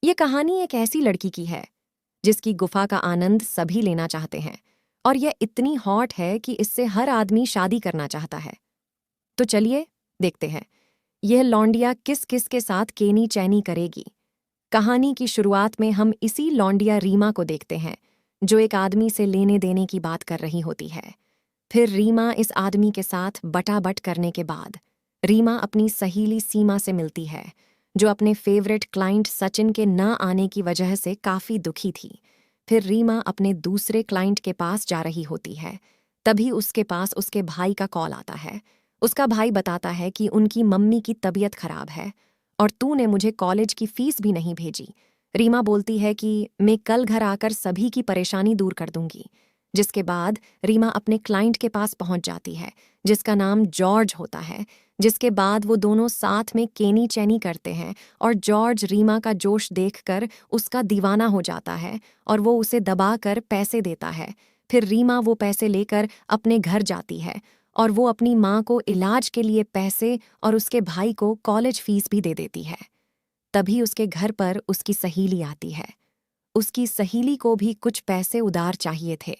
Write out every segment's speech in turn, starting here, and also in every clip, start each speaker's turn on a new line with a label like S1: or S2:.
S1: ये कहानी एक ऐसी लड़की की है जिसकी गुफा का आनंद सभी लेना चाहते हैं और यह इतनी हॉट है कि इससे हर आदमी शादी करना चाहता है। तो चलिए देखते हैं यह लौंडिया किस किस के साथ केनी चैनी करेगी। कहानी की शुरुआत में हम इसी लौंडिया रीमा को देखते हैं जो एक आदमी से लेने देने की बात कर रही होती है। फिर रीमा इस आदमी के साथ बटाबट करने के बाद रीमा अपनी सहेली सीमा से मिलती है जो अपने फेवरेट क्लाइंट सचिन के न आने की वजह से काफ़ी दुखी थी। फिर रीमा अपने दूसरे क्लाइंट के पास जा रही होती है। तभी उसके पास उसके भाई का कॉल आता है। उसका भाई बताता है कि उनकी मम्मी की तबीयत खराब है और तूने मुझे कॉलेज की फीस भी नहीं भेजी। रीमा बोलती है कि मैं कल घर आकर सभी की परेशानी दूर कर दूंगी। जिसके बाद रीमा अपने क्लाइंट के पास पहुंच जाती है जिसका नाम जॉर्ज होता है। जिसके बाद वो दोनों साथ में केनी चैनी करते हैं और जॉर्ज रीमा का जोश देखकर उसका दीवाना हो जाता है और वो उसे दबाकर पैसे देता है। फिर रीमा वो पैसे लेकर अपने घर जाती है और वो अपनी माँ को इलाज के लिए पैसे और उसके भाई को कॉलेज फीस भी दे देती है। तभी उसके घर पर उसकी सहेली आती है। उसकी सहेली को भी कुछ पैसे उधार चाहिए थे,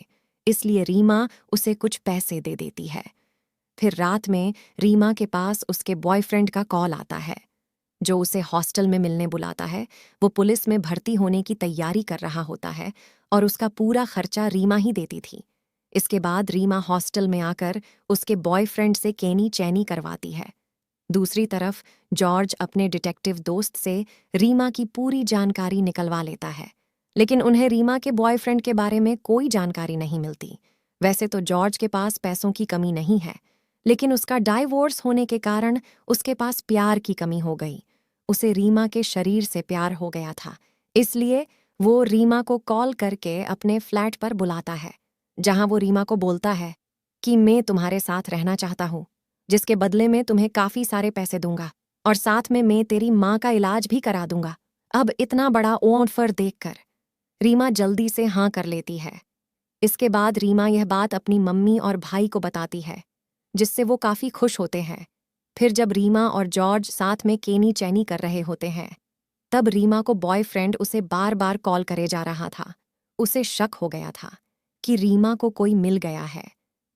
S1: इसलिए रीमा उसे कुछ पैसे दे देती है। फिर रात में रीमा के पास उसके बॉयफ्रेंड का कॉल आता है जो उसे हॉस्टल में मिलने बुलाता है। वो पुलिस में भर्ती होने की तैयारी कर रहा होता है और उसका पूरा खर्चा रीमा ही देती थी। इसके बाद रीमा हॉस्टल में आकर उसके बॉयफ्रेंड से केनी चैनी करवाती है। दूसरी तरफ जॉर्ज अपने डिटेक्टिव दोस्त से रीमा की पूरी जानकारी निकलवा लेता है, लेकिन उन्हें रीमा के बॉयफ्रेंड के बारे में कोई जानकारी नहीं मिलती। वैसे तो जॉर्ज के पास पैसों की कमी नहीं है, लेकिन उसका डाइवोर्स होने के कारण उसके पास प्यार की कमी हो गई। उसे रीमा के शरीर से प्यार हो गया था, इसलिए वो रीमा को कॉल करके अपने फ्लैट पर बुलाता है जहां वो रीमा को बोलता है कि मैं तुम्हारे साथ रहना चाहता हूँ, जिसके बदले में तुम्हें काफ़ी सारे पैसे दूंगा और साथ में मैं तेरी माँ का इलाज भी करा दूंगा। अब इतना बड़ा ऑफर देखकर रीमा जल्दी से हाँ कर लेती है। इसके बाद रीमा यह बात अपनी मम्मी और भाई को बताती है जिससे वो काफ़ी खुश होते हैं। फिर जब रीमा और जॉर्ज साथ में केनी चैनी कर रहे होते हैं तब रीमा को बॉयफ्रेंड उसे बार बार कॉल करे जा रहा था। उसे शक हो गया था कि रीमा को कोई मिल गया है।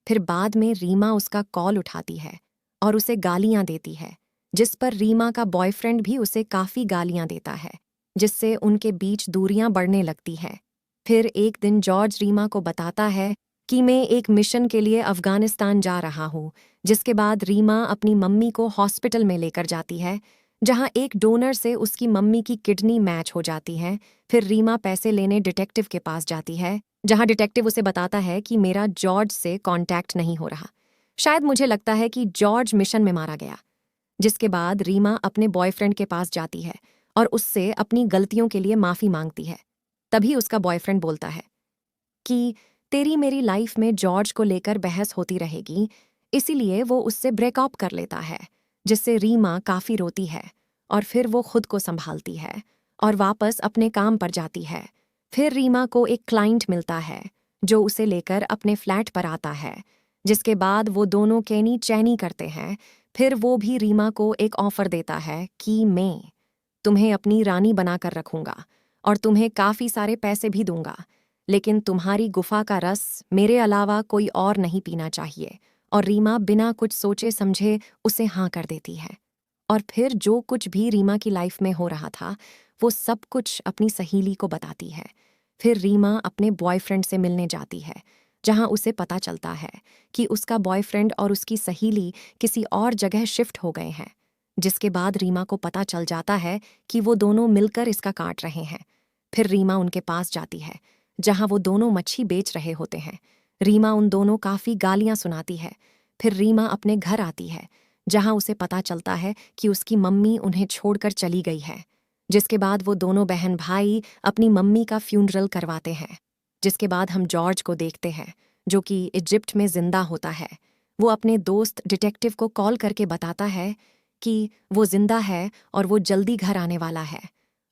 S1: फिर बाद में रीमा उसका कॉल उठाती है और उसे गालियां देती है, जिस पर रीमा का बॉयफ्रेंड भी उसे काफ़ी गालियां देता है, जिससे उनके बीच दूरियां बढ़ने लगती हैं। फिर एक दिन जॉर्ज रीमा को बताता है कि मैं एक मिशन के लिए अफ़गानिस्तान जा रहा हूँ। जिसके बाद रीमा अपनी मम्मी को हॉस्पिटल में लेकर जाती है जहां एक डोनर से उसकी मम्मी की किडनी मैच हो जाती है। फिर रीमा पैसे लेने डिटेक्टिव के पास जाती है जहां डिटेक्टिव उसे बताता है कि मेरा जॉर्ज से कांटेक्ट नहीं हो रहा, शायद मुझे लगता है कि जॉर्ज मिशन में मारा गया। जिसके बाद रीमा अपने बॉयफ्रेंड के पास जाती है और उससे अपनी गलतियों के लिए माफ़ी मांगती है। तभी उसका बॉयफ्रेंड बोलता है कि तेरी मेरी लाइफ में जॉर्ज को लेकर बहस होती रहेगी, इसीलिए वो उससे ब्रेकअप कर लेता है। जिससे रीमा काफ़ी रोती है और फिर वो खुद को संभालती है और वापस अपने काम पर जाती है। फिर रीमा को एक क्लाइंट मिलता है जो उसे लेकर अपने फ्लैट पर आता है, जिसके बाद वो दोनों केनी चैनी करते हैं। फिर वो भी रीमा को एक ऑफर देता है कि मैं तुम्हें अपनी रानी बनाकर रखूंगा और तुम्हें काफ़ी सारे पैसे भी दूंगा, लेकिन तुम्हारी गुफा का रस मेरे अलावा कोई और नहीं पीना चाहिए। और रीमा बिना कुछ सोचे समझे उसे हाँ कर देती है। और फिर जो कुछ भी रीमा की लाइफ में हो रहा था वो सब कुछ अपनी सहेली को बताती है। फिर रीमा अपने बॉयफ्रेंड से मिलने जाती है जहां उसे पता चलता है कि उसका बॉयफ्रेंड और उसकी सहेली किसी और जगह शिफ्ट हो गए हैं। जिसके बाद रीमा को पता चल जाता है कि वो दोनों मिलकर इसका काट रहे हैं। फिर रीमा उनके पास जाती है जहां वो दोनों मच्छी बेच रहे होते हैं। रीमा उन दोनों काफ़ी गालियां सुनाती है। फिर रीमा अपने घर आती है जहां उसे पता चलता है कि उसकी मम्मी उन्हें छोड़कर चली गई है। जिसके बाद वो दोनों बहन भाई अपनी मम्मी का फ्यूनरल करवाते हैं। जिसके बाद हम जॉर्ज को देखते हैं जो कि इजिप्ट में जिंदा होता है। वो अपने दोस्त डिटेक्टिव को कॉल करके बताता है कि वो जिंदा है और वो जल्दी घर आने वाला है,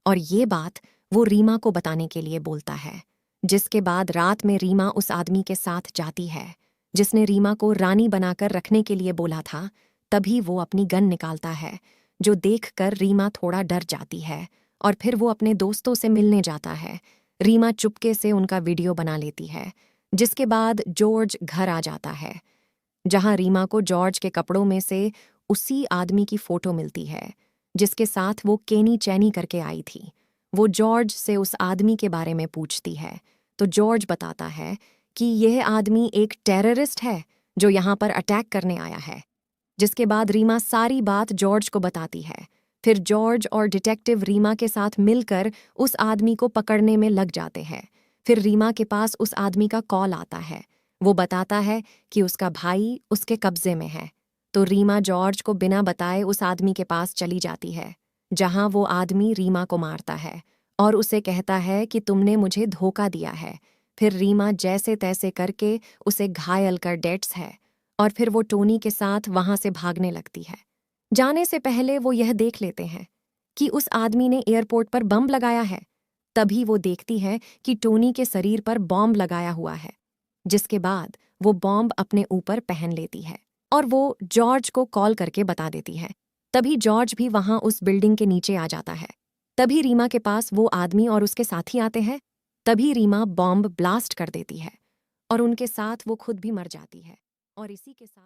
S1: और ये बात वो रीमा को बताने के लिए बोलता है। जिसके बाद रात में रीमा उस आदमी के साथ जाती है जिसने रीमा को रानी बनाकर रखने के लिए बोला था। तभी वो अपनी गन निकालता है जो देखकर रीमा थोड़ा डर जाती है और फिर वो अपने दोस्तों से मिलने जाता है। रीमा चुपके से उनका वीडियो बना लेती है। जिसके बाद जॉर्ज घर आ जाता है, जहां रीमा को जॉर्ज के कपड़ों में से उसी आदमी की फोटो मिलती है जिसके साथ वो केनी चैनी करके आई थी। वो जॉर्ज से उस आदमी के बारे में पूछती है तो जॉर्ज बताता है कि यह आदमी एक टेररिस्ट है जो यहाँ पर अटैक करने आया है। जिसके बाद रीमा सारी बात जॉर्ज को बताती है। फिर जॉर्ज और डिटेक्टिव रीमा के साथ मिलकर उस आदमी को पकड़ने में लग जाते हैं। फिर रीमा के पास उस आदमी का कॉल आता है। वो बताता है कि उसका भाई उसके कब्जे में है। तो रीमा जॉर्ज को बिना बताए उस आदमी के पास चली जाती है, जहां वो आदमी रीमा को मारता है और उसे कहता है कि तुमने मुझे धोखा दिया है। फिर रीमा जैसे तैसे करके उसे घायल कर देती है और फिर वो टोनी के साथ वहां से भागने लगती है। जाने से पहले वो यह देख लेते हैं कि उस आदमी ने एयरपोर्ट पर बम लगाया है। तभी वो देखती है कि टोनी के शरीर पर बॉम्ब लगाया हुआ है। जिसके बाद वो बॉम्ब अपने ऊपर पहन लेती है और वो जॉर्ज को कॉल करके बता देती है। तभी जॉर्ज भी वहां उस बिल्डिंग के नीचे आ जाता है। तभी रीमा के पास वो आदमी और उसके साथी आते हैं। तभी रीमा बॉम्ब ब्लास्ट कर देती है और उनके साथ वो खुद भी मर जाती है। और इसी के साथ